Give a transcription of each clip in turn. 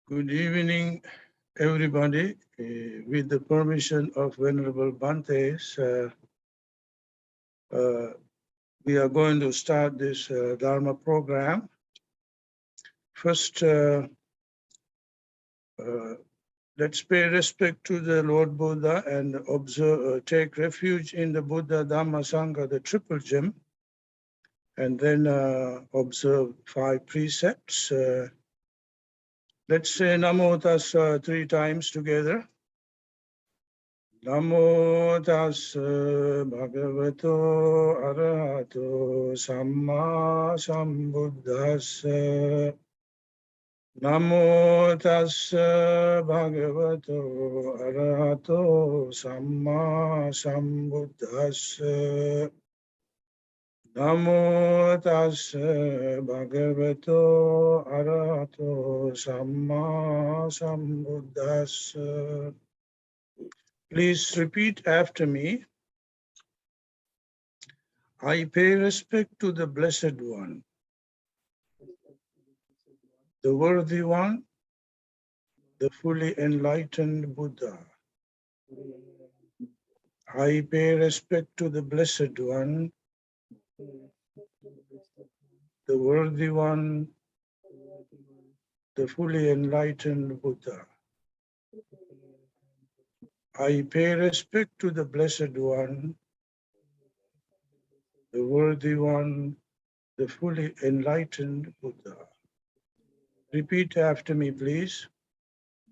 Good evening, everybody. With the permission of Venerable Bhantes, we are going to start this Dharma program. First, let's pay respect to the Lord Buddha and observe, take refuge in the Buddha, Dhamma, Sangha, the triple gem, and then observe 5 precepts. Let's say Namo Tassa 3 times together. Namo tassa bhagavato arahato samma sambuddhassa. Namo tassa bhagavato arahato samma sambuddhassa. Namo tassa bhagavato arahato samma sambuddhassa. Please repeat after me. I pay respect to the Blessed One, the Worthy One, the fully enlightened Buddha. I pay respect to the Blessed One, the Worthy One, the fully enlightened Buddha. I pay respect to the Blessed One, the Worthy One, the fully enlightened Buddha. Repeat after me, please.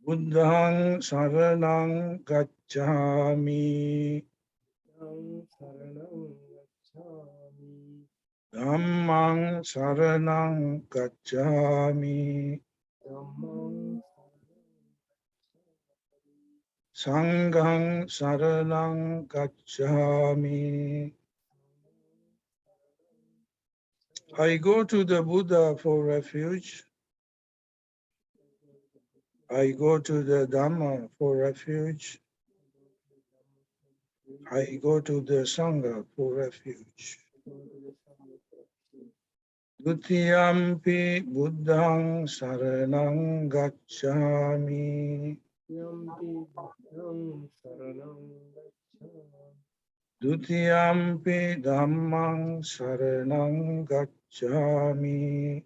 Buddhaṃ saraṇaṃ gacchāmi. Dhammaṃ saraṇaṃ gacchāmi. Sanghaṃ saraṇaṃ gacchāmi. I go to the Buddha for refuge. I go to the Dhamma for refuge. I go to the Sangha for refuge. Dutiyampi Buddhaṃ saraṇaṃ gacchāmi. Dutiyampi Dhammaṃ saraṇaṃ gacchāmi.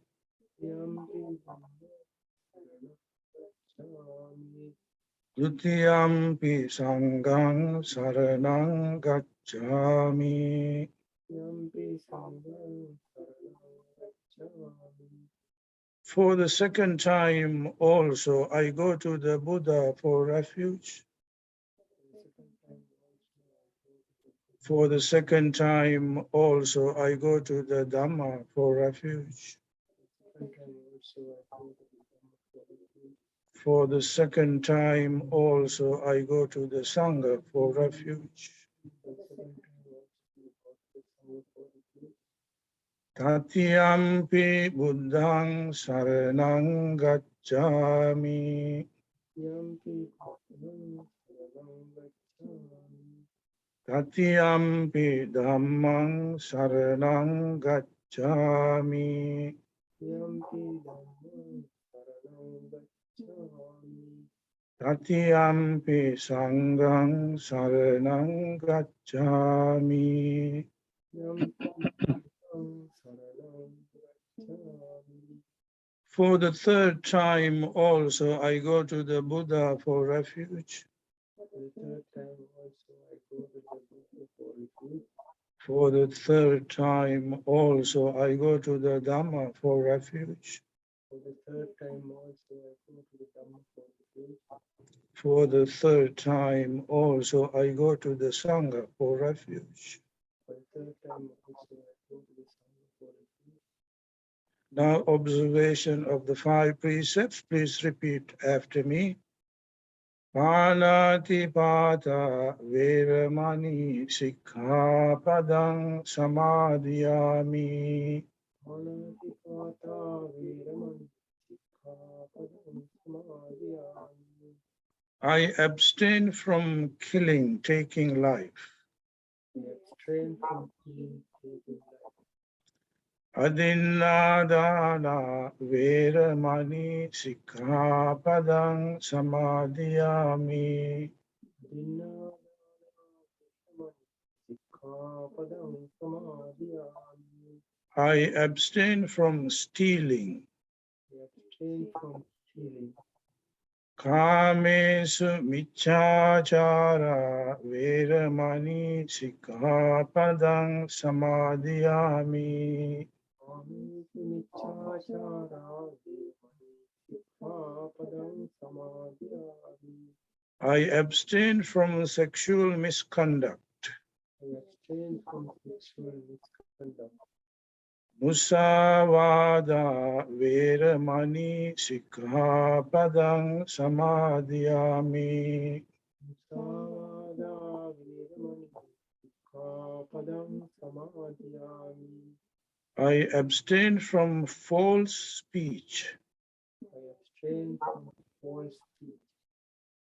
Dutiyampi Sanghaṃ saraṇaṃ gacchāmi. For the second time also, I go to the Buddha for refuge. For the second time also, I go to the Dhamma for refuge. For the second time also, I go to the Sangha for refuge. Tatiyampi Buddhaṃ saraṇaṃ gacchāmi. Tatiyampi Dhammaṃ saraṇaṃ gacchāmi. Tatiyampi Sanghaṃ saraṇaṃ gacchāmi. For the third time also, I go to the Buddha for refuge. For the third time also, I go to the Dhamma for refuge. For the third time also, I go to the Sangha for refuge. Now, observation of the 5 precepts. Please repeat after me. Pāṇātipāta veramani sikkhapadang samadhiyāmi. I abstain from killing, taking life. Adinadana Veramani Sikkhapadang Samadhiyami. I abstain from stealing. Kamesu Michachara Veramani Sikkhapadang Samadhiyami. I abstain from sexual misconduct. Musavada Veramani Sikkhapadang Samadhiyami. I abstain from false speech.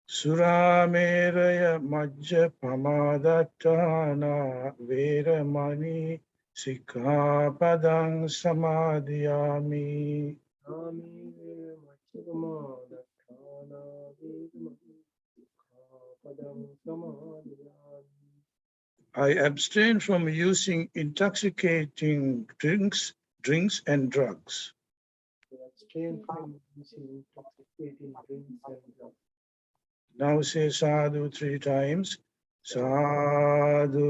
Surameraya Majja Pamadatana Veramani Sikkhapadang Samadhiyami. I abstain from using intoxicating drinks and drugs. Now say sadhu 3 times. Sadhu,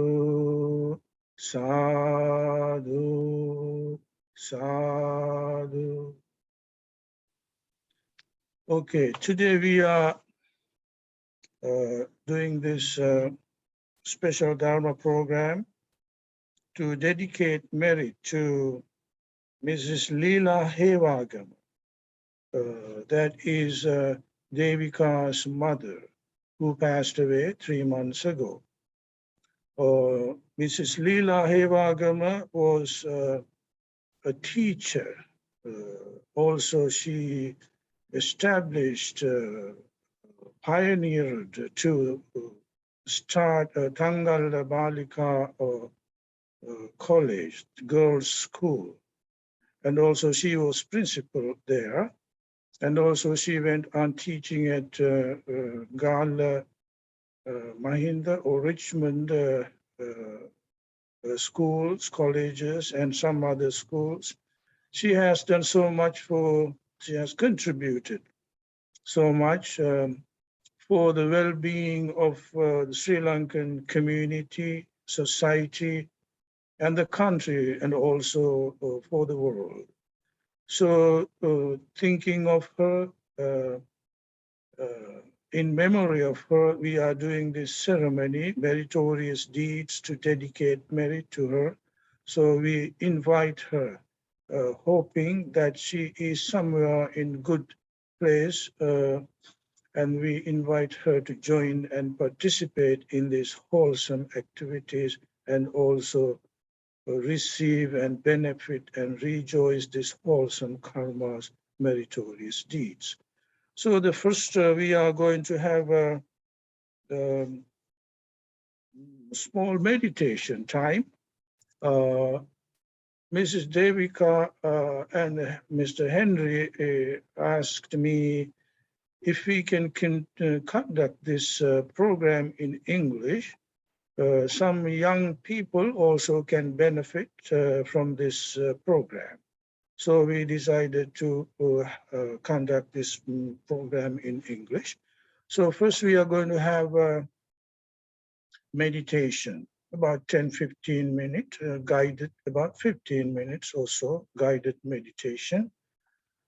sadhu, sadhu. Okay, today we are doing this special Dharma program to dedicate merit to Mrs. Leela Hevagam. That is Devika's mother, who passed away 3 months ago. Mrs. Leela Hevagama was a teacher. Also, she established, pioneered to start a Tangal Balika college, girls' school. And also she was principal there. And also she went on teaching at Gala Mahinda or Richmond schools, colleges, and some other schools. She has done so much she has contributed so much for the well-being of the Sri Lankan community, society, and the country, and also for the world. So thinking of her, in memory of her, we are doing this ceremony, meritorious deeds to dedicate merit to her. So we invite her, hoping that she is somewhere in good place, and we invite her to join and participate in these wholesome activities and also receive and benefit and rejoice these wholesome karmas, meritorious deeds. So the first, we are going to have a small meditation time. Mrs. Devika and Mr. Henry asked me if we can conduct this program in English. Some young people also can benefit from this program. So we decided to conduct this program in English. So first we are going to have a meditation, about 10-15 minutes, guided, about 15 minutes or so, guided meditation.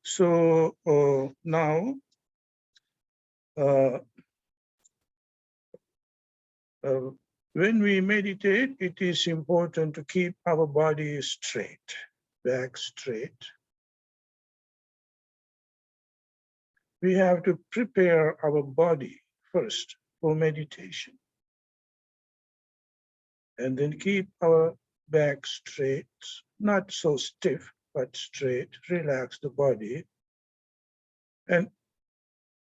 So now, when we meditate, it is important to keep our body straight, back straight. We have to prepare our body first for meditation. And then keep our back straight, not so stiff, but straight. Relax the body. And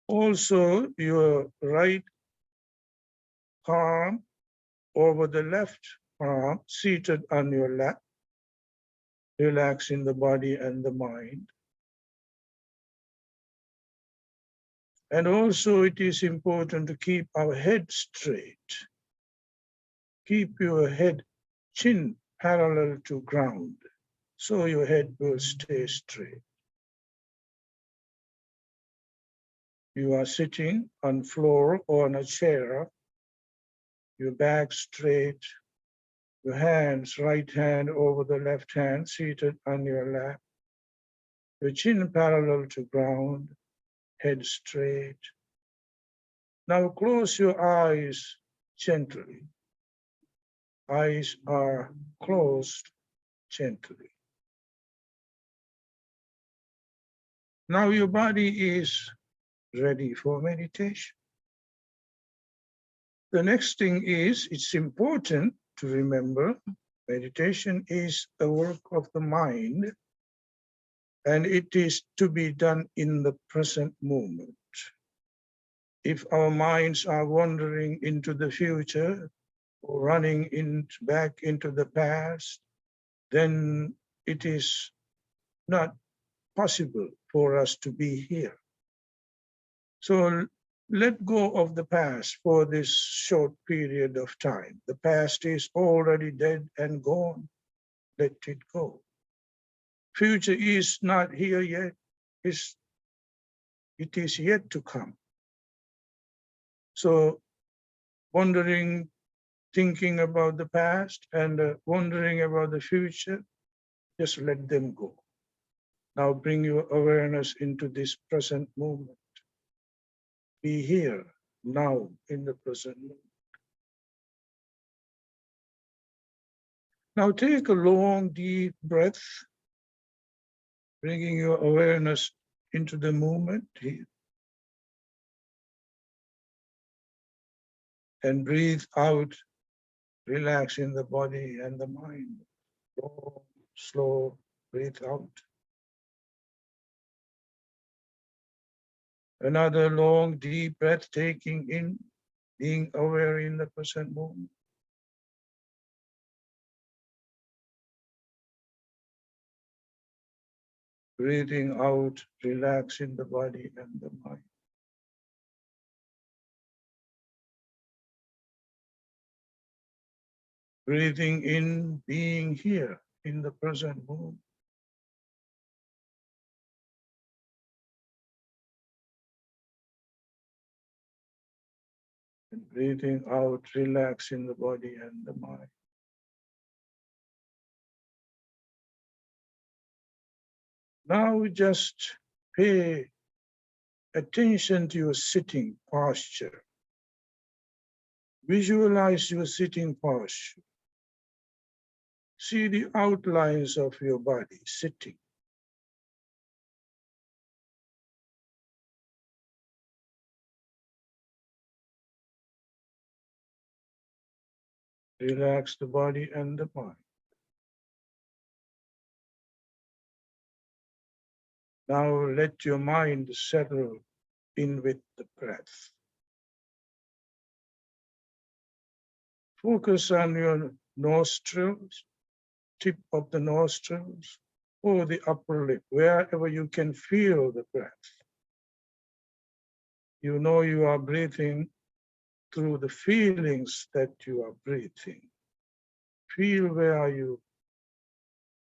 also your right palm over the left palm, seated on your lap. relaxing the body and the mind. And also it is important to keep our head straight. Keep your head, chin parallel to ground, so your head will stay straight. You are sitting on floor or on a chair, your back straight, your hands, right hand over the left hand, seated on your lap, your chin parallel to ground, head straight. Now close your eyes gently. Eyes are closed gently. Now your body is ready for meditation. The next thing is, it's important to remember meditation is a work of the mind, and it is to be done in the present moment. If our minds are wandering into the future or running back into the past, then it is not possible for us to be here. So let go of the past for this short period of time. The past is already dead and gone. Let it go. Future is not here yet. It is yet to come. So wondering, thinking about the past and wondering about the future, just let them go. Now bring your awareness into this present moment. Be here, now, in the present moment. Now take a long, deep breath, bringing your awareness into the moment here. And breathe out, relaxing the body and the mind. Slow, slow, breathe out. Another long, deep breath, taking in, being aware in the present moment. Breathing out, relaxing the body and the mind. Breathing in, being here in the present moment. And breathing out, relaxing the body and the mind. Now just pay attention to your sitting posture. Visualize your sitting posture. See the outlines of your body sitting. Relax the body and the mind. Now let your mind settle in with the breath. Focus on your nostrils, tip of the nostrils, or the upper lip, wherever you can feel the breath. You know you are breathing through the feelings that you are breathing. Feel where your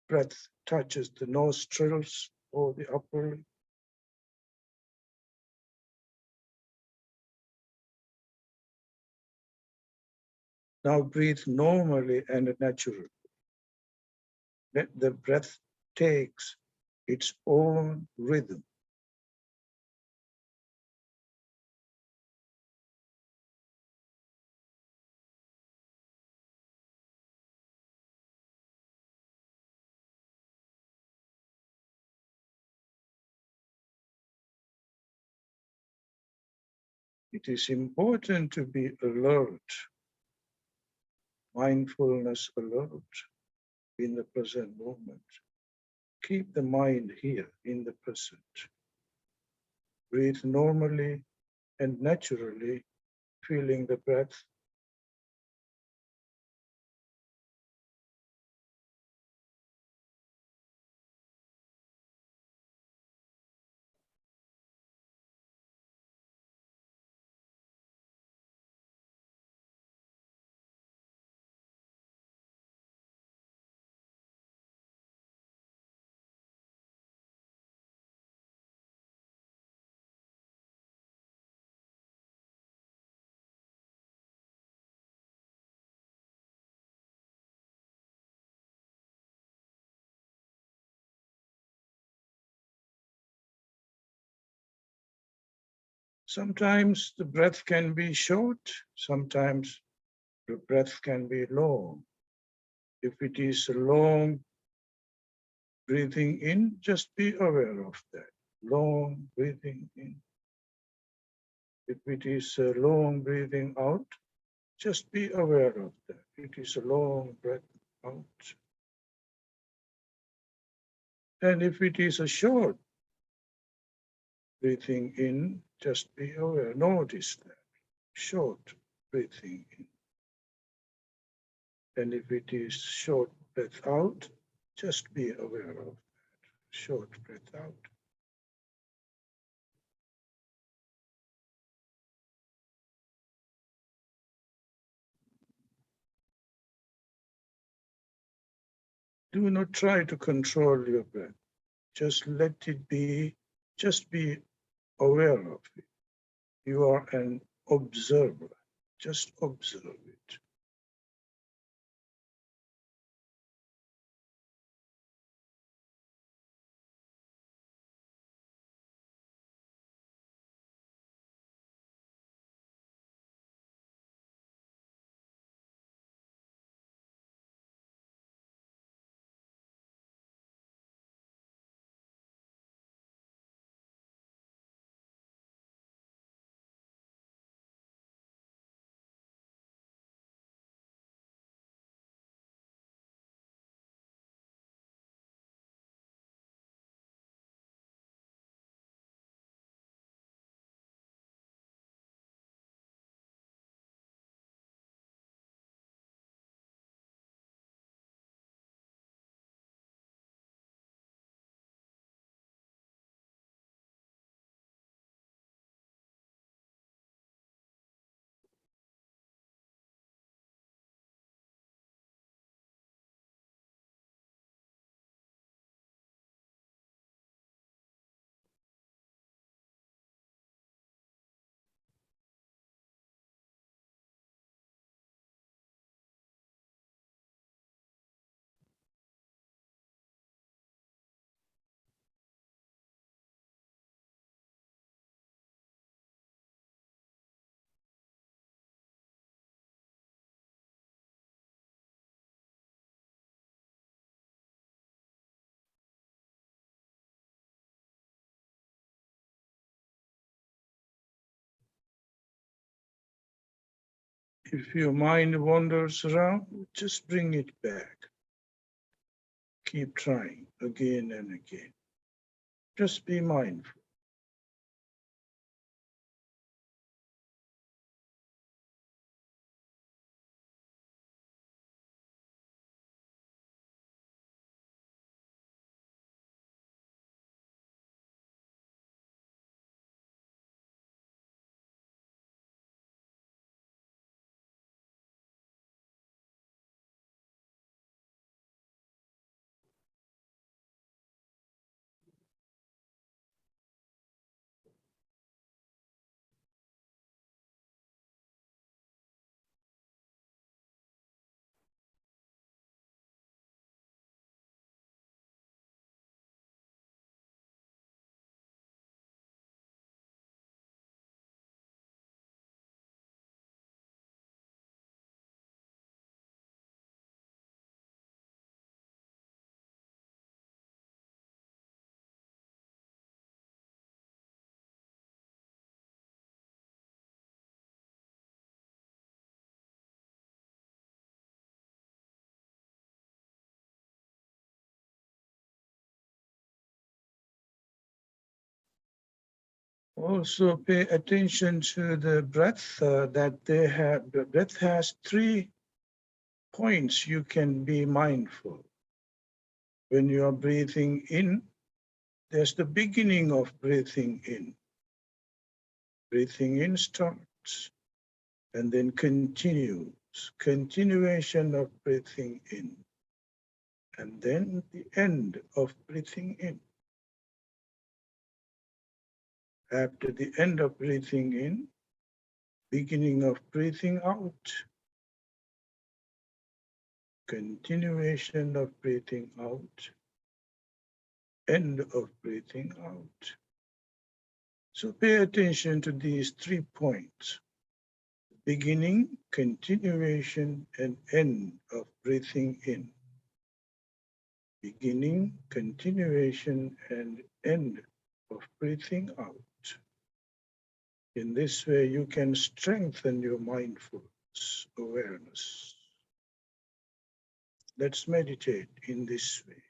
breath touches the nostrils or the upper lip. Now breathe normally and naturally. Let the breath take its own rhythm. It is important to be alert, mindfulness alert in the present moment. Keep the mind here in the present. Breathe normally and naturally, feeling the breath. Sometimes the breath can be short, sometimes the breath can be long. If it is a long breathing in, just be aware of that. Long breathing in. If it is a long breathing out, just be aware of that. It is a long breath out. And if it is a short breathing in, just be aware. Notice that. Short breathing in. And if it is short breath out, just be aware of that. Short breath out. Do not try to control your breath. Just let it be, just be aware of it. You are an observer. Just observe it. If your mind wanders around, just bring it back. Keep trying again and again. Just be mindful. Also pay attention to the breath that they have. The breath has 3 points you can be mindful. When you are breathing in, there's the beginning of breathing in. Breathing in starts and then continues. Continuation of breathing in. And then the end of breathing in. After the end of breathing in, beginning of breathing out. Continuation of breathing out. End of breathing out. So pay attention to these 3 points: beginning, continuation, and end of breathing in. Beginning, continuation, and end of breathing out. In this way, you can strengthen your mindfulness awareness. Let's meditate in this way.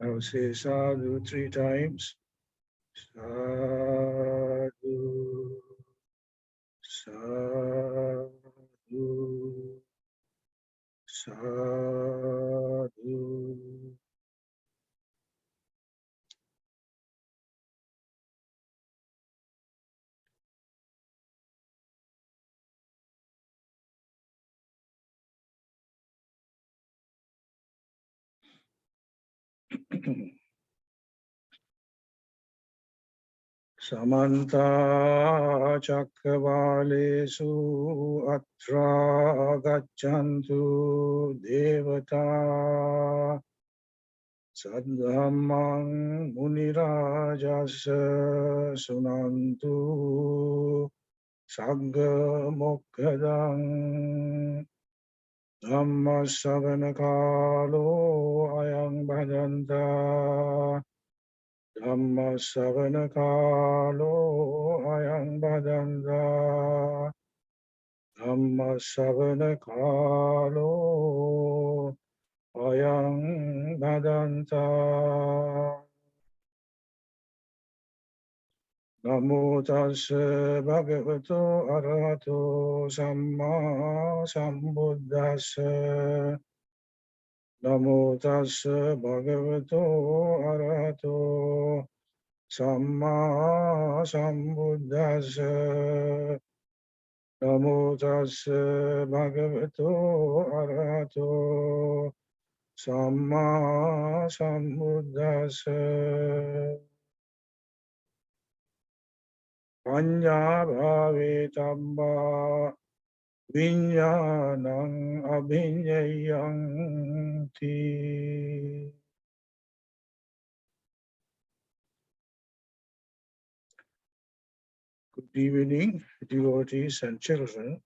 Now say sadhu 3 times. Sadhu, sadhu, sadhu. Samanta Chakravalesu Atra Gachantu Devata Sadhammang Munirajasa Sunantu Sagga Mokkadang Dhamma Savanakalo Ayang Bhadanta Dhamma Savanakalo Ayang Bhadanta Dhamma Savanakalo Ayang Bhadanta Namo tassa bhagavato arahato samma sambuddhassa. Namo tassa bhagavato arahato samma sambuddhassa. Namo tassa bhagavato arahato samma sambuddhassa. Panya bhave tabba vinyanang abhinyayanti. Good evening, devotees and children.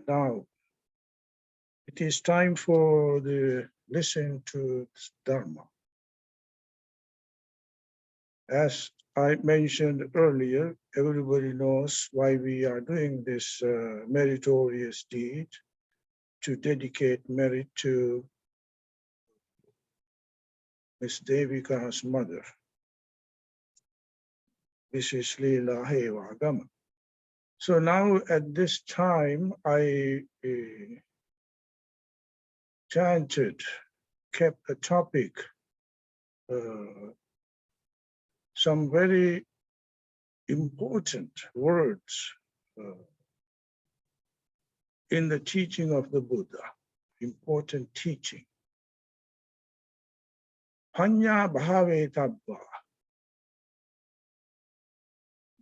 Now, it is time for the listen to Dharma. As I mentioned earlier, everybody knows why we are doing this meritorious deed, to dedicate merit to Miss Devika's mother, Mrs. Leela Hevagama. So now at this time, I kept a topic, some very important words in the teaching of the Buddha, important teaching. Panya bhave tabba.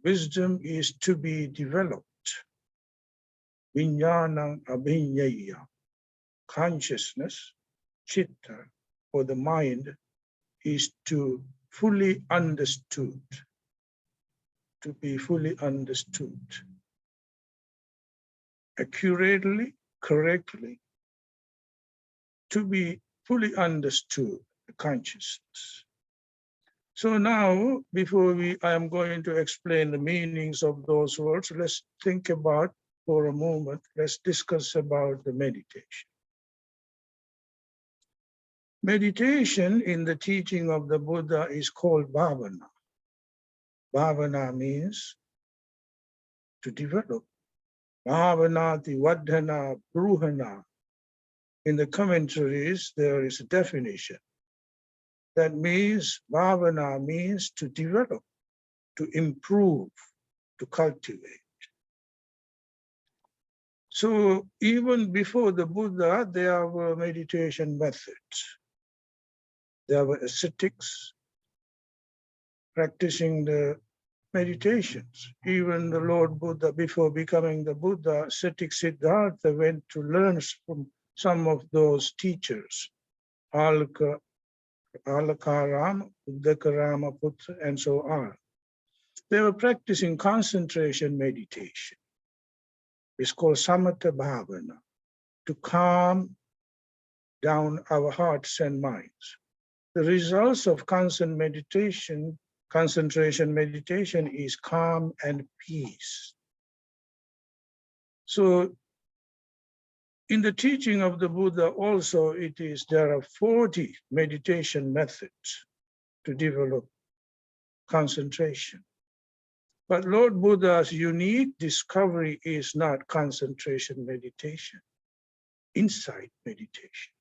Wisdom is to be developed. Vijnanam abhinyaya. Consciousness, chitta, or the mind, is to fully understood, to be fully understood. Accurately, correctly, to be fully understood, the consciousness. So now, before I am going to explain the meanings of those words, let's think about for a moment, let's discuss about the meditation. Meditation in the teaching of the Buddha is called bhavana. Bhavana means to develop. Bhavanati vadhana bruhana. In the commentaries, there is a definition. That means bhavana means to develop, to improve, to cultivate. So even before the Buddha, there were meditation methods. There were ascetics practicing the meditations. Even the Lord Buddha, before becoming the Buddha, ascetic Siddhartha went to learn from some of those teachers, Alakarama, Uddakarama Putra, and so on. They were practicing concentration meditation. It's called samatha bhavana, to calm down our hearts and minds. The results of concentration meditation is calm and peace. So In the teaching of the Buddha also, there are 40 meditation methods to develop concentration. But Lord Buddha's unique discovery is not concentration meditation, insight meditation.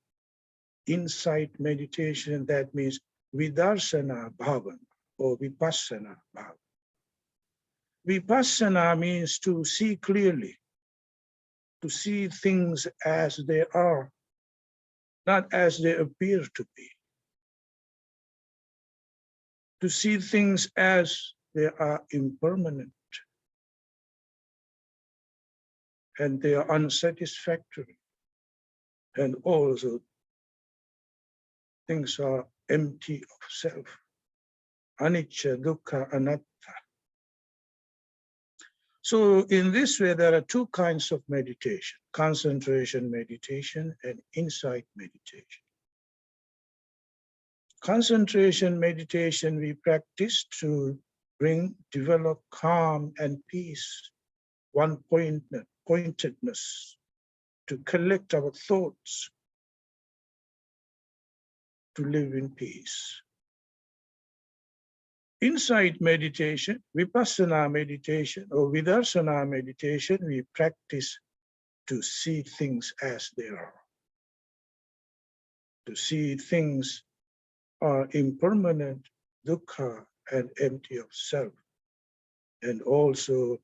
Insight meditation, that means vidarsana bhavana or vipassana bhavana. Vipassana means to see clearly, to see things as they are, not as they appear to be. To see things as they are impermanent and they are unsatisfactory, and also things are empty of self. Anicca, dukkha, anatta. So in this way, there are two kinds of meditation: concentration meditation and insight meditation. Concentration meditation we practice to develop calm and peace, one-pointedness, to collect our thoughts, to live in peace. Insight meditation, vipassana meditation, or vidarsana meditation, we practice to see things as they are. To see things are impermanent, dukkha, and empty of self, and also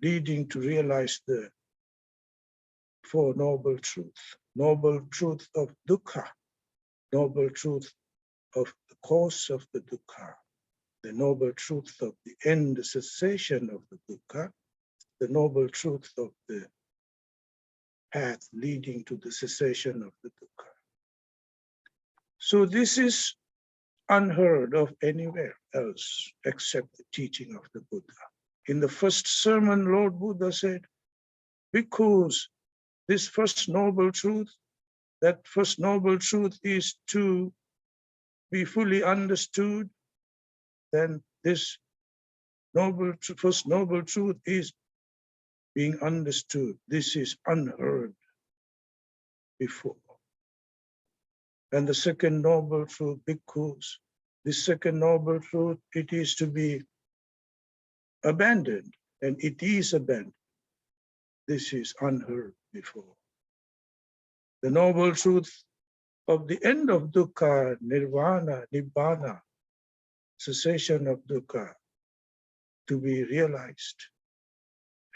leading to realize the Four Noble Truths. Noble truth of dukkha, noble truth of the cause of the dukkha, the noble truth of the end, the cessation of the dukkha, the noble truth of the path leading to the cessation of the dukkha. So this is unheard of anywhere else except the teaching of the Buddha. In the first sermon, Lord Buddha said, because this first noble truth, that first noble truth is to be fully understood, then this first noble truth is being understood. This is unheard before. And the second noble truth, bhikkhus, this second noble truth, it is to be abandoned, and it is abandoned. This is unheard before. The noble truth of the end of dukkha, nirvana, nibbana, cessation of dukkha, to be realized,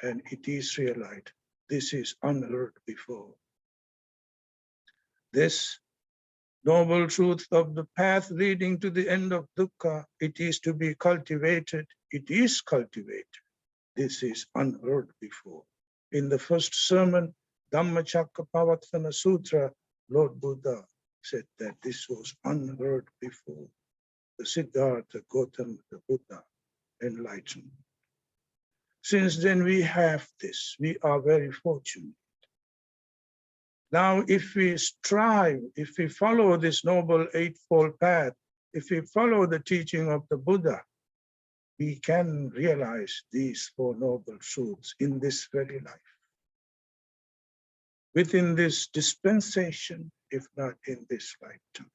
and it is realized. This is unheard before. This noble truth of the path leading to the end of dukkha, it is to be cultivated. It is cultivated. This is unheard before. In the first sermon, Dhammacakkappavattana Sutra, Lord Buddha said that this was unheard before. The Siddhartha Gautama, the Buddha, enlightenment. Since then we have this, we are very fortunate. Now, if we strive, if we follow this noble eightfold path, if we follow the teaching of the Buddha, we can realize these Four Noble Truths in this very life. Within this dispensation, if not in this lifetime.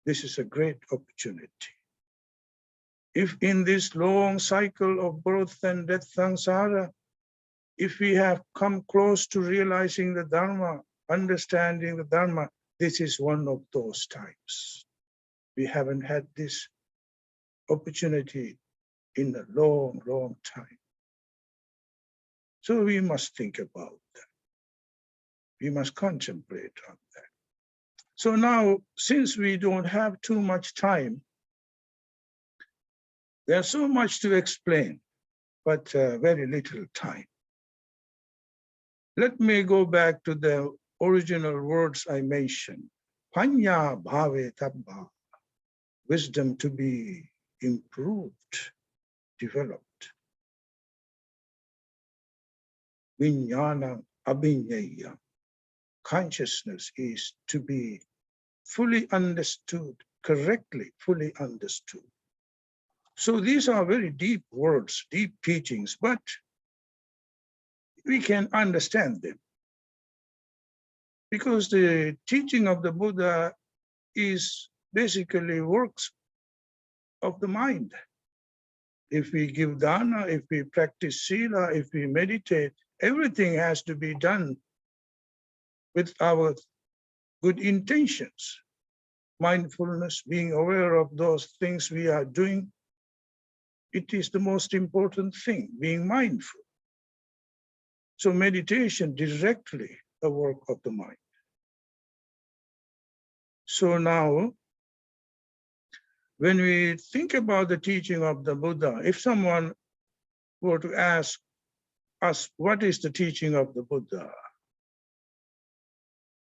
This is a great opportunity. If in this long cycle of birth and death samsara, if we have come close to realizing the Dharma, understanding the Dharma, this is one of those times. We haven't had this opportunity in a long, long time. So we must think about that. We must contemplate on that. So now, since we don't have too much time, there's so much to explain, but very little time. Let me go back to the original words I mentioned. Panya bhave tabba, wisdom to be improved, developed. Vijnana abhinyaya, consciousness is to be fully understood, correctly, fully understood. So these are very deep words, deep teachings, but we can understand them. because the teaching of the Buddha is basically works of the mind. If we give dana, if we practice sila, if we meditate, everything has to be done with our good intentions. Mindfulness, being aware of those things we are doing, it is the most important thing, being mindful. So meditation directly the work of the mind. So now, when we think about the teaching of the Buddha, if someone were to ask us, what is the teaching of the Buddha?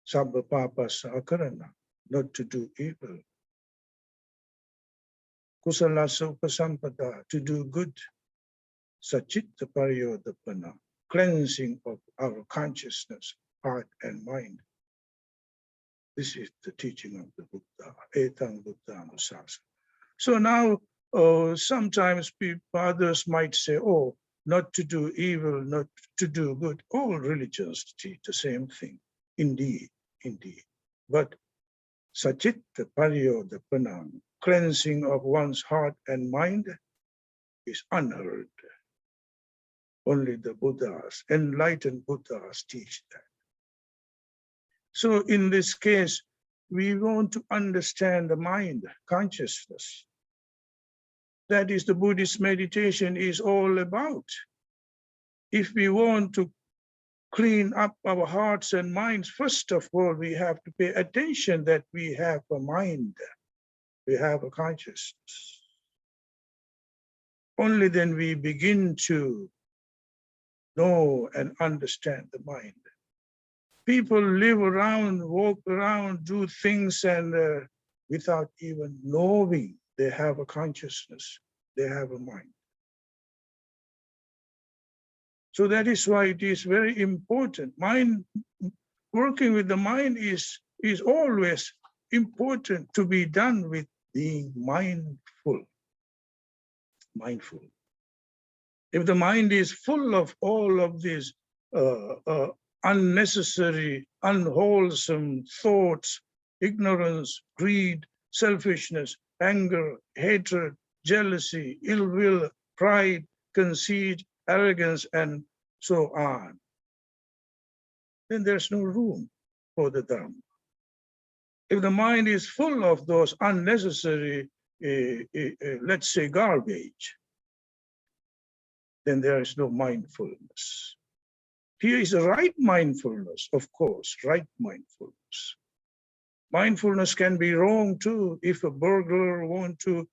Sabba papa sakarana, not to do evil. Kusala upasampada, to do good. Sachitta pariyodapana, cleansing of our consciousness, heart and mind. This is the teaching of the Buddha, etang Buddha anusasa. So now, sometimes others might say, oh, not to do evil, not to do good. All religions teach the same thing. Indeed, indeed. But sachitta pariyodapana, cleansing of one's heart and mind, is unheard. Only the Buddhas, enlightened Buddhas teach that. So in this case, we want to understand the mind, consciousness. That is the Buddhist meditation is all about. If we want to clean up our hearts and minds, first of all, we have to pay attention that we have a mind, we have a consciousness. Only then we begin to know and understand the mind. People live around, walk around, do things, and without even knowing they have a consciousness, they have a mind. So that is why it is very important. Mind, working with the mind is always important to be done with being mindful. Mindful. If the mind is full of all of these unnecessary, unwholesome thoughts, ignorance, greed, selfishness, anger, hatred, jealousy, ill will, pride, conceit, arrogance, and so on, then there's no room for the Dharma. If the mind is full of those unnecessary, let's say, garbage, then there is no mindfulness. Here is the right mindfulness, of course, right mindfulness. Mindfulness can be wrong too. If a burglar wants to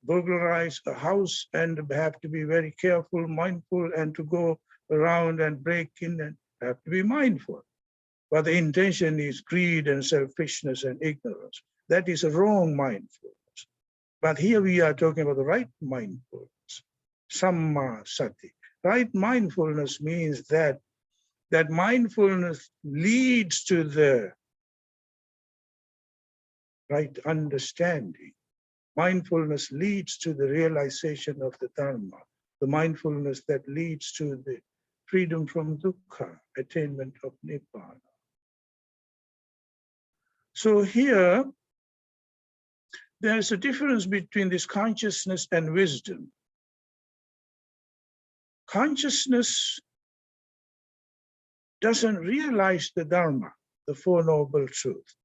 burglarize a house and have to be very careful, mindful, and to go around and break in and have to be mindful. But the intention is greed and selfishness and ignorance. That is a wrong mindfulness. But here we are talking about the right mindfulness, samma sati. Right mindfulness means that mindfulness leads to the right understanding. Mindfulness leads to the realization of the Dharma, the mindfulness that leads to the freedom from dukkha, attainment of nibbana. So here, there is a difference between this consciousness and wisdom. Consciousness doesn't realize the Dharma, the Four Noble Truths.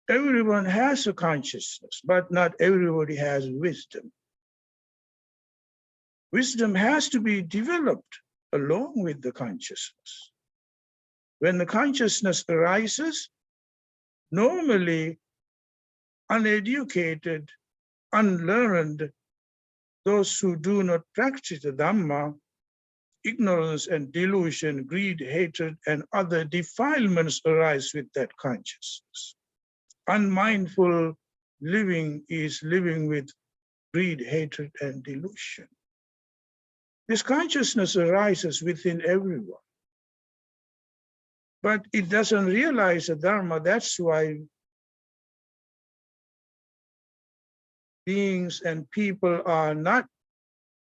Everyone has a consciousness, but not everybody has wisdom. Wisdom has to be developed along with the consciousness. When the consciousness arises, normally uneducated, unlearned, those who do not practice the Dhamma, ignorance and delusion, greed, hatred, and other defilements arise with that consciousness. Unmindful living is living with greed, hatred, and delusion. This consciousness arises within everyone, but it doesn't realize the Dharma. That's why beings and people are not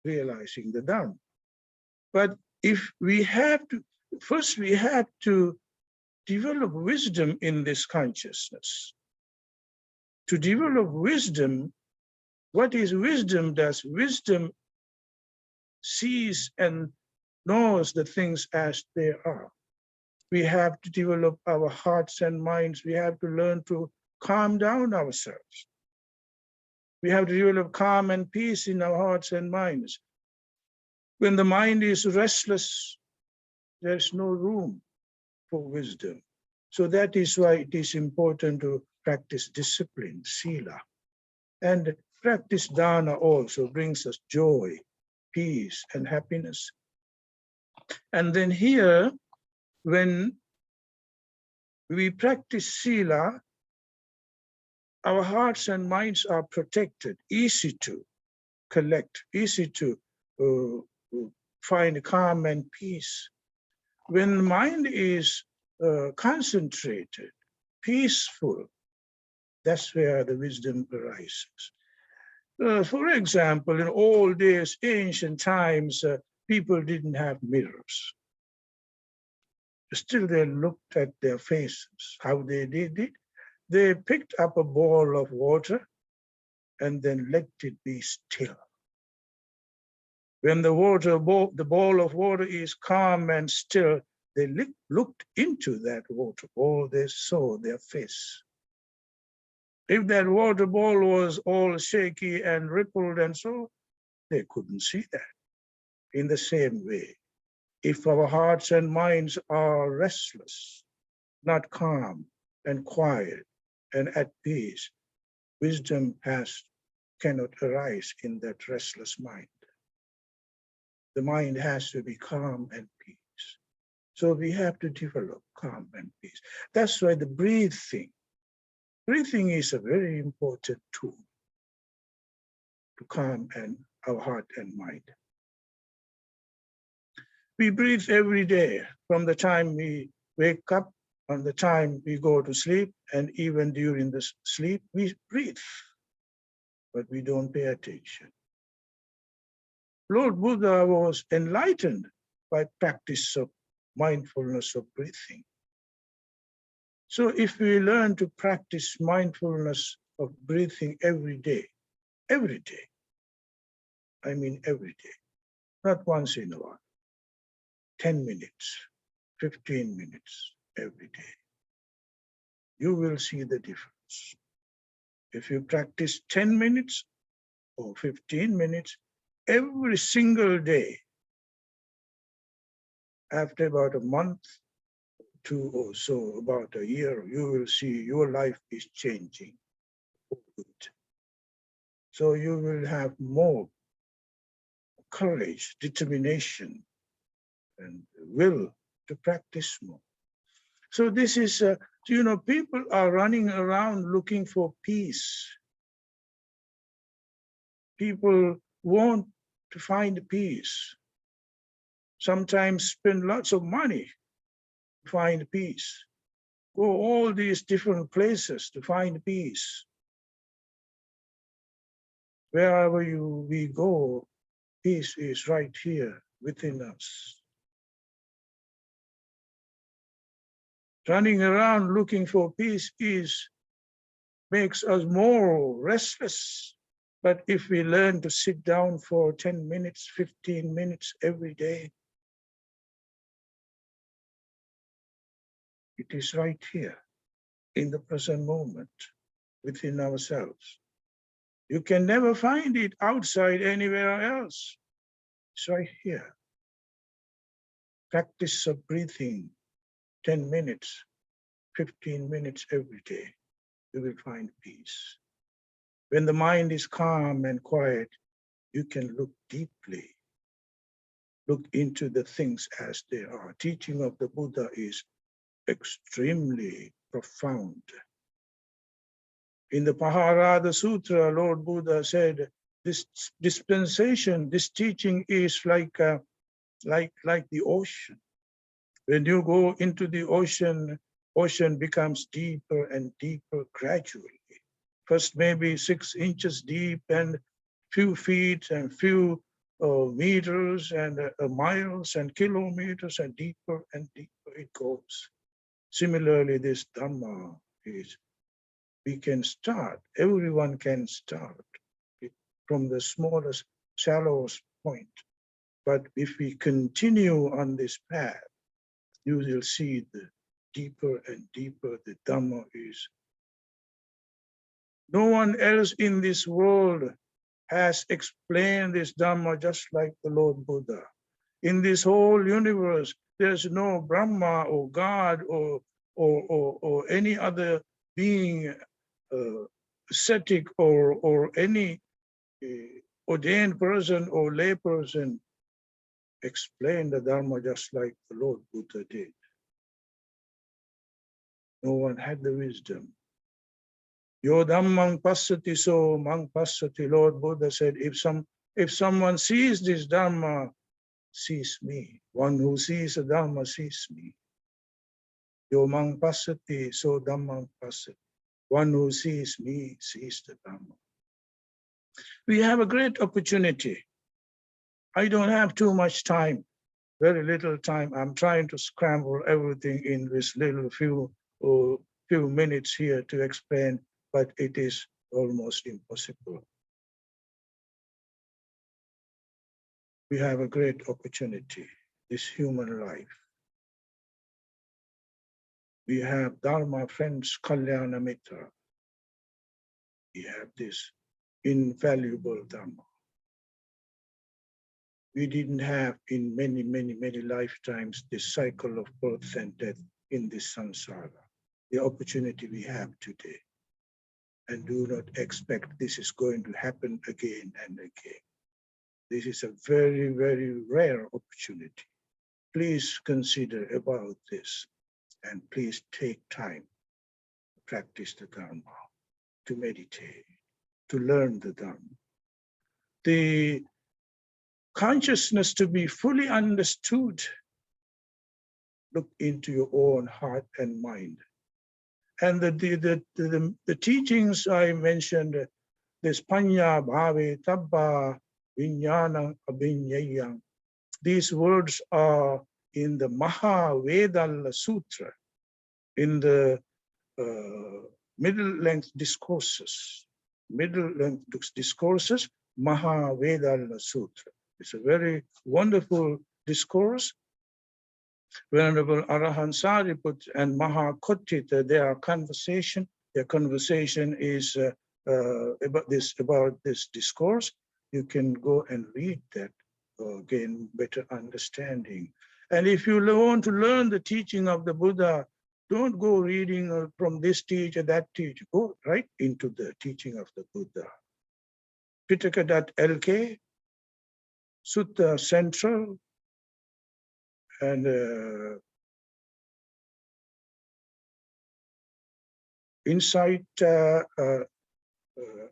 realizing the Dharma. But if we have to, first we have to develop wisdom in this consciousness. To develop wisdom, what is wisdom does? Wisdom sees and knows the things as they are. We have to develop our hearts and minds. We have to learn to calm down ourselves. We have to develop calm and peace in our hearts and minds. When the mind is restless, there's no room for wisdom. So that is why it is important to practice discipline, sila. And practice dana also brings us joy, peace, and happiness. And then here, when we practice sila, our hearts and minds are protected, easy to collect, easy to find calm and peace. When the mind is concentrated, peaceful, that's where the wisdom arises. For example, in old days, ancient times, people didn't have mirrors. Still, they looked at their faces. How they did it? They picked up a ball of water and then let it be still. When the ball of water is calm and still, they looked into that water ball, they saw their face. If that water ball was all shaky and rippled and so, they couldn't see that. In the same way, if our hearts and minds are restless, not calm and quiet and at peace, wisdom cannot arise in that restless mind. The mind has to be calm and peace. So we have to develop calm and peace. That's why the breathing is a very important tool to calm our heart and mind. We breathe every day from the time we wake up, on the time we go to sleep, and even during the sleep, we breathe, but we don't pay attention. Lord Buddha was enlightened by practice of mindfulness of breathing. So if we learn to practice mindfulness of breathing every day, I mean every day, not once in a while, 10 minutes, 15 minutes every day, you will see the difference. If you practice 10 minutes or 15 minutes every single day, after about a month, 2 or so, about a year, you will see your life is changing for good. So you will have more courage, determination, and will to practice more. So this is, people are running around looking for peace. People want to find peace. Sometimes spend lots of money to find peace. Go all these different places to find peace. Wherever we go, peace is right here within us. Running around looking for peace makes us more restless. But if we learn to sit down for 10 minutes, 15 minutes every day, it is right here in the present moment within ourselves. You can never find it outside anywhere else. It's right here. Practice of breathing 10 minutes, 15 minutes every day, you will find peace. When the mind is calm and quiet, you can look deeply, look into the things as they are. Teaching of the Buddha is extremely profound. In the Paharada Sutra, Lord Buddha said, this dispensation, this teaching is like the ocean. When you go into the ocean becomes deeper and deeper gradually. First maybe 6 inches deep and few feet and few meters and miles and kilometers, and deeper it goes. Similarly, this Dhamma is, we can start, everyone can start from the smallest, shallowest point. But if we continue on this path, you will see the deeper and deeper the Dhamma is. No one else in this world has explained this Dhamma just like the Lord Buddha. In this whole universe, there's no Brahma or God or any other being, ascetic or any ordained person or lay person explain the Dharma just like the Lord Buddha did. No one had the wisdom. Yo dhammang passati so mang passati. Lord Buddha said, if someone sees this Dharma, sees me. One who sees the Dharma sees me. Yo mang passati so dhammang passati. One who sees me sees the Dharma. We have a great opportunity. I don't have too much time, very little time. I'm trying to scramble everything in this little few minutes here to explain, but it is almost impossible. We have a great opportunity, this human life. We have Dharma friends, Kalyana Mitra. We have this invaluable Dharma. We didn't have in many lifetimes this cycle of birth and death in this samsara, the opportunity we have today. And do not expect this is going to happen again and again. This is a very rare opportunity. Please consider about this and please take time to practice the Dharma, to meditate, to learn the Dharma. The consciousness to be fully understood, look into your own heart and mind. And the teachings I mentioned, this panya bhave tabba vinyana abhinyayam, these words are in the Mahavedalla Sutra, in the middle-length discourses. Middle-length discourses, Mahavedalla Sutra. It's a very wonderful discourse. Venerable Arahant Sariput and Mahakottita, their conversation is about this discourse. You can go and read that, gain better understanding. And if you want to learn the teaching of the Buddha, don't go reading from this teacher, that teacher. Go right into the teaching of the Buddha. Pitaka.lk, Sutta Central, and Insight,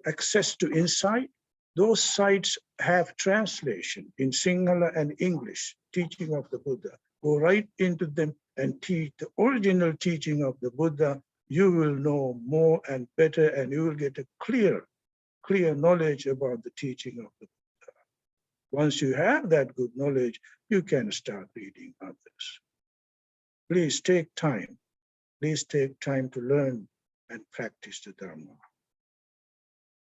access to Insight. Those sites have translation in Sinhala and English, teaching of the Buddha. Go right into them and teach the original teaching of the Buddha. You will know more and better, and you will get a clear knowledge about the teaching of the Buddha. Once you have that good knowledge, you can start reading others. Please take time. Please take time to learn and practice the Dharma.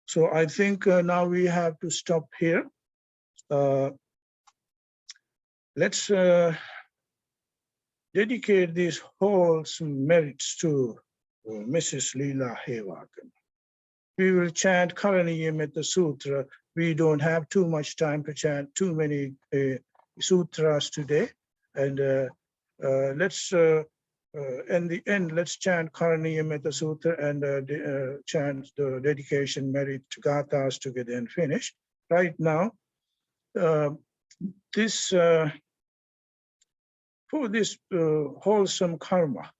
So I think now we have to stop here. Let's dedicate these wholesome merits to Mrs. Leela Hewagen. We will chant Karaniyametta Sutra. We don't have too much time to chant too many sutras today. And let's, in the end, let's chant Karaniyametta Sutra and chant the dedication merit gathas together and finish. Right now, for this wholesome karma,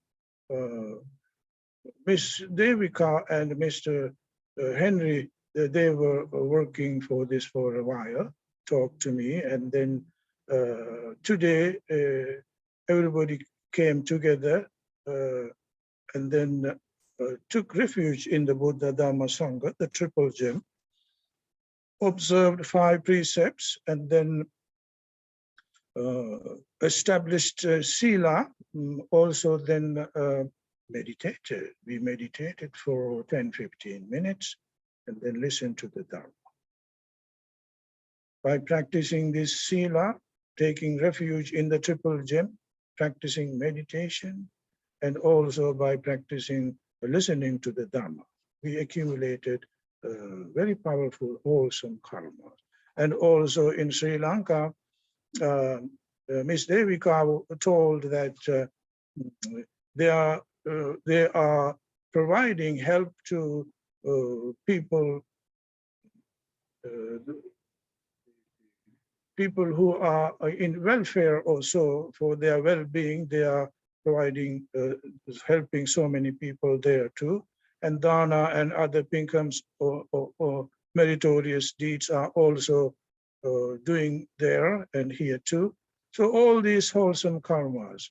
Miss Devika and Mr. Henry, they were working for this for a while, talked to me, and then today everybody came together and then took refuge in the Buddha Dhamma Sangha, the triple gem, observed 5 precepts, and then established sila, also then meditated. We meditated for 10-15 minutes and then listened to the Dharma. By practicing this sila, taking refuge in the triple gem, practicing meditation, and also by practicing listening to the Dhamma, we accumulated very powerful, wholesome karma. And also in Sri Lanka, Miss Devika told that they are providing help to people who are in welfare also for their well-being. They are providing, helping so many people there too. And dana and other pinkams or meritorious deeds are also doing there and here too. So all these wholesome karmas,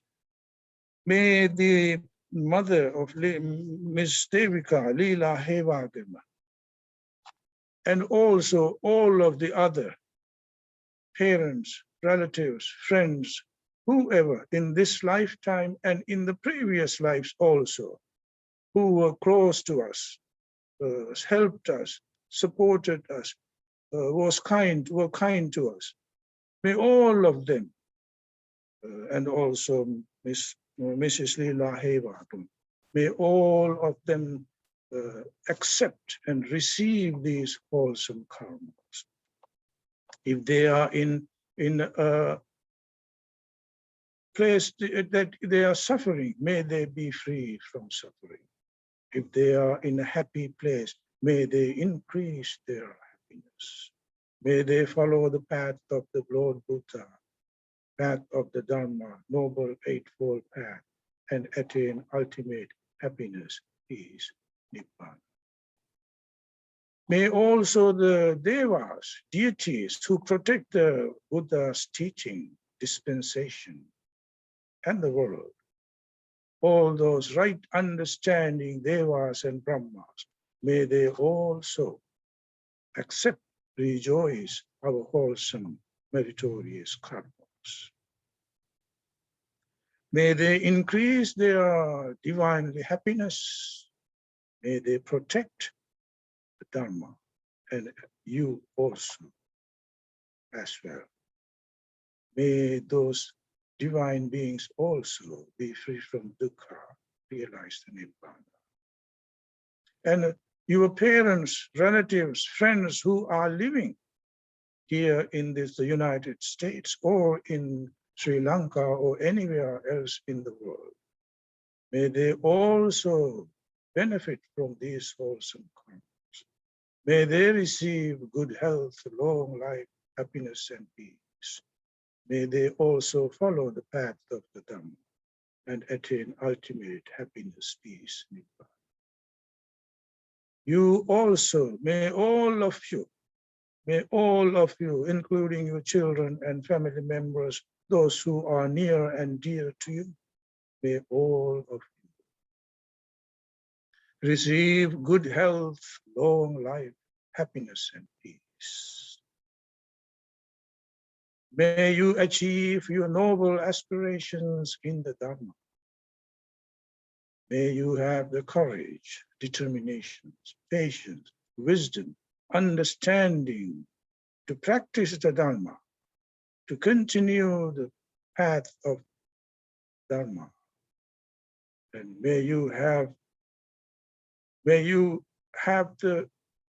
may the mother of Miss Devika, Leela Hevagama, and also all of the other parents, relatives, friends, whoever in this lifetime and in the previous lives also, who were close to us, helped us, supported us, were kind to us. May all of them, and also Mrs. Leela Hevagam, may all of them accept and receive these wholesome karmas. If they are in a place that they are suffering, may they be free from suffering. If they are in a happy place, may they increase their happiness. May they follow the path of the Lord Buddha, path of the Dharma, noble eightfold path, and attain ultimate happiness, peace, Nibbana. May also the devas, deities who protect the Buddha's teaching, dispensation, and the world, all those right understanding devas and brahmas, may they also accept, rejoice our wholesome, meritorious karmas. May they increase their divine happiness. May they protect the Dharma, and you also as well. May those divine beings also be free from dukkha, realize the Nibbana. And your parents, relatives, friends who are living here in the United States or in Sri Lanka or anywhere else in the world, may they also benefit from these wholesome karmas. May they receive good health, long life, happiness, and peace. May they also follow the path of the Dhamma and attain ultimate happiness, peace, Nibbana. You also, may all of you, including your children and family members, those who are near and dear to you, may all of you receive good health, long life, happiness, and peace. May you achieve your noble aspirations in the Dhamma. May you have the courage, determination, patience, wisdom, understanding to practice the Dhamma, to continue the path of Dharma. And may you have the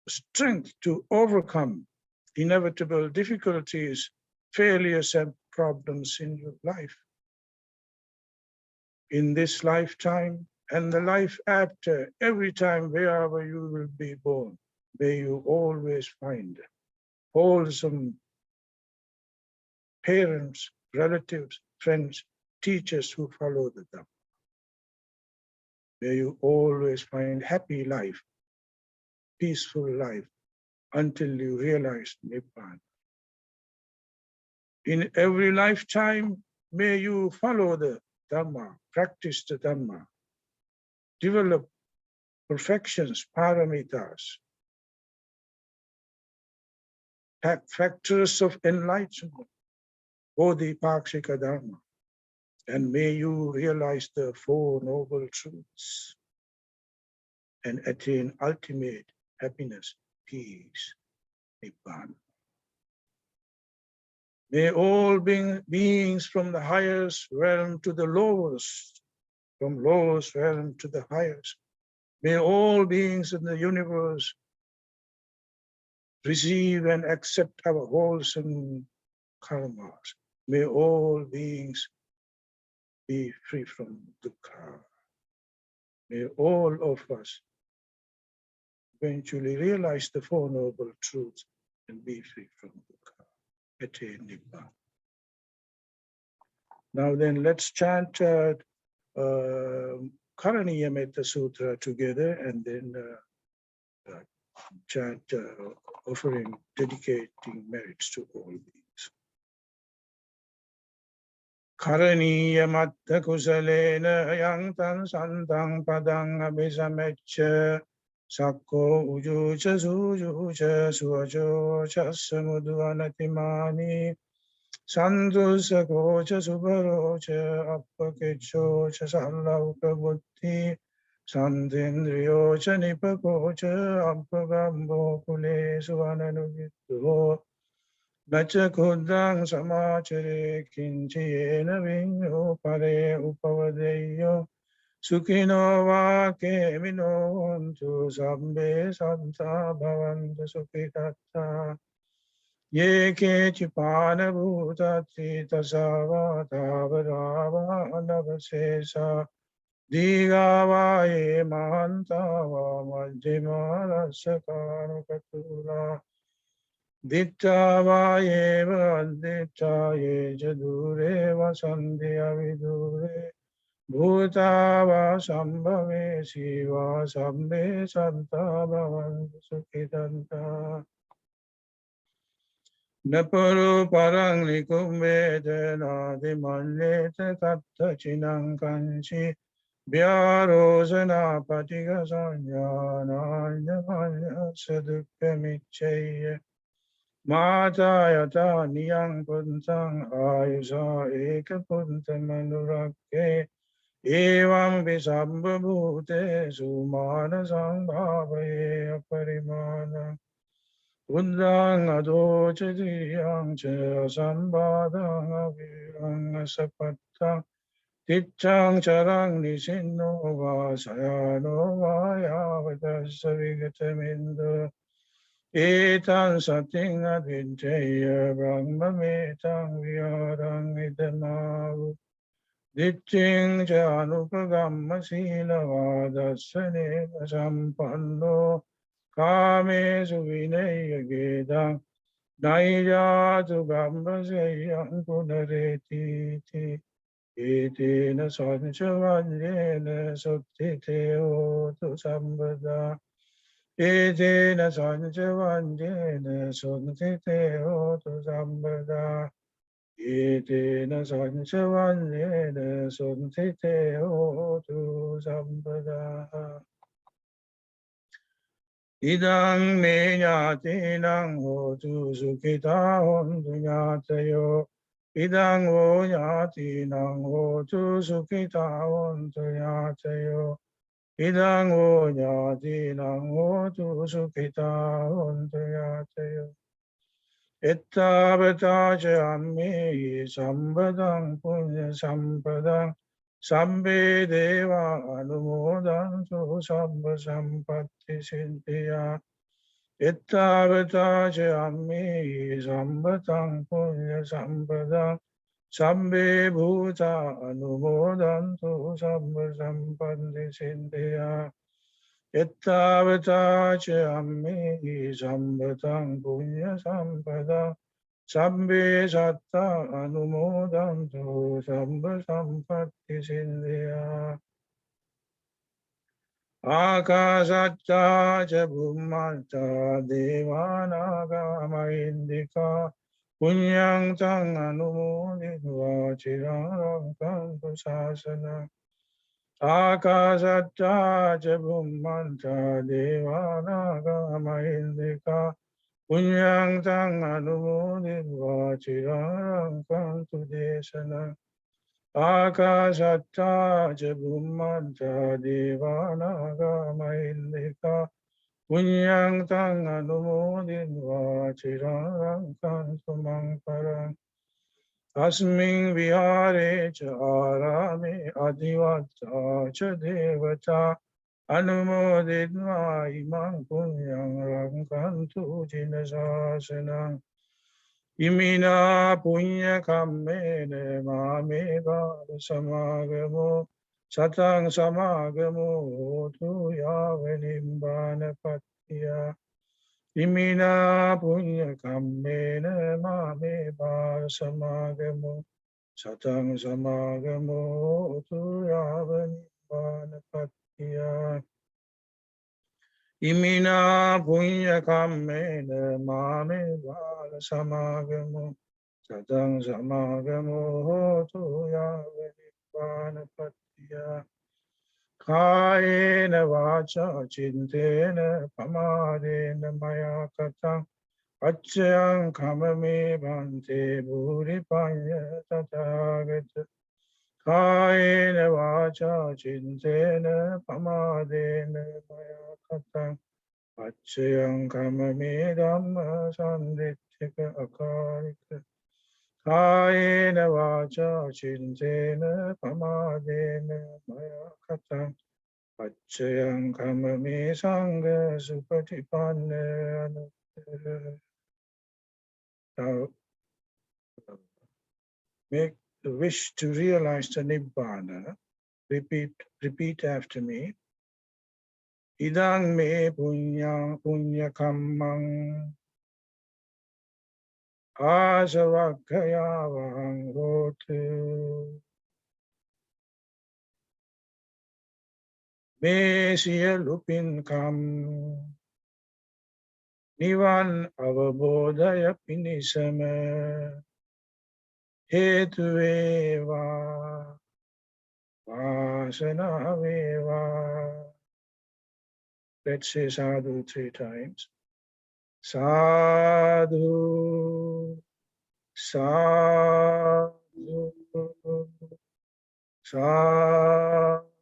strength to overcome inevitable difficulties, failures, and problems in your life. In this lifetime and the life after, every time, wherever you will be born, may you always find wholesome parents, relatives, friends, teachers who follow the Dhamma. May you always find happy life, peaceful life, until you realize Nibbana. In every lifetime, may you follow the Dhamma, practice the Dhamma, develop perfections, paramitas, factors of enlightenment, Bodhipakshika Dharma. And may you realize the Four Noble Truths and attain ultimate happiness, peace, Nibbana. May all beings from the highest realm to the lowest, from lowest realm to the highest, may all beings in the universe receive and accept our wholesome karmas. May all beings be free from dukkha. May all of us eventually realize the Four Noble Truths and be free from dukkha, attain Nibbana. Now then, let's chant Karaniya Metta Sutra together and then chant offering, dedicating merits to all beings. Karaniya Matta Kusalena Yang Tan Santang Padang Abhisameccha Sakko Ujucha Sujucha Suajo Chasamudvanatimani Santusa Kocha Subarocha Appakechocha Salauka Buddhi Santindriyocha Nipakocha Appagambo Kule Suvananugito Nacha Kudang Samachare Kinchiyena Vinyo Pare Upavadeyo Sukhino Vake Minontu Sabbe Santa Bhavantu Sukhitatta Ye Kechipana Bhutati Tasava Tavarava Anavasesa Digava Ye Mahantava Majjima Rasakanu Katula Dittava Yeva Ditta Ye Jadure Vasandhya Vidure Bhutava Sambhave Siva Sabbe Santa Bhavantu Sukhitanta Napuru Parang Likumvedana Dimallete Tatta Chinankanchi Vyarosana Patiga Sanyana Nyamanya Sadukamichaya Mata Yata Niyang Puntang Ayusa Eka Puntamanurake Evam Visambhabhute Sumana Sambhavaye Aparimana Buddhang Adocha Diyang Cha Sambadang Avirang Asapatta Tichang Charang Nisinno Vasayano Vayavadasa Vigatamindo Etan Sating Advinchaya Brahma Metang Vyarang Idamavu Ditching Chanupagamma Sila Vadasane Sampanno Kame Suvinaya Gedang Naijatu Gambasayam Punareti Etena Sanchavanyena Suttiteo Tu Sambada Etena Sanchavanyena Suttiteo Tu Sambada Etena Sanchavanyena Suttiteo Tu Sambada Idang me nyatinang hotu sukhita hontu nyatayo. Idang o nyatinang hotu sukhita hontu nyatayo. Idang o nyatinang hotu sukhita hontu nyatayo. Ittavata jammi sambadang punya sampadang. Sambe deva anumodantu sabba sampatti siddhya. Ittavata jammi sambatang punya sampadang. Sambe bhuta anumodantu sabba sampatti siddhya. Ittavata jammi sambatang punya sampadang. Sabbe satta anumodantu sabba sampatti siddhya. Akasatta ca bhummatta devanaga mahindika punyang tang anumoditva cirang rakkantu sasana. Akasatta ca bhummatta devanaga mahindika Punyang tang anumoditva chirang kantu desana. Akasatta ca bhummanta devanaga mahillika. Punyang tang anumoditva chirang kantu mangparang. Asming vihare ca arame adivatta ca devata. Anumoditva imang punyang rangkantu jinasasanang. Imina punya kammene mame bhava samagamo satang samagamo tu yavanimbana patya. Imina punya kammene mame bhava samagamo satang samagamo tu yavanimbana patya. Imina punya kammene mame bhava samagamo Satang samagamo hotu yavanibbana patya. Kayena vacha chintena pamadena maya katang. Achyang kamame bhante bhuri panya tathagata. Kayena vacha chintena pamadena maya katang. Achyang kamame dhamma sanditthika akarika. Kayena vacha chintena pamadena maya katam Pachayam kamami sangha supatipanne anuttara. Now, make the wish to realize the Nibbana. Repeat after me. Idang me punya kammang asavakkhaya vangotu. May siya lupin kam nivan avabodhaya pinisama hetuveva vasanaveva. Let's say sadhu 3 times. Sadhu, sadhu, sadhu.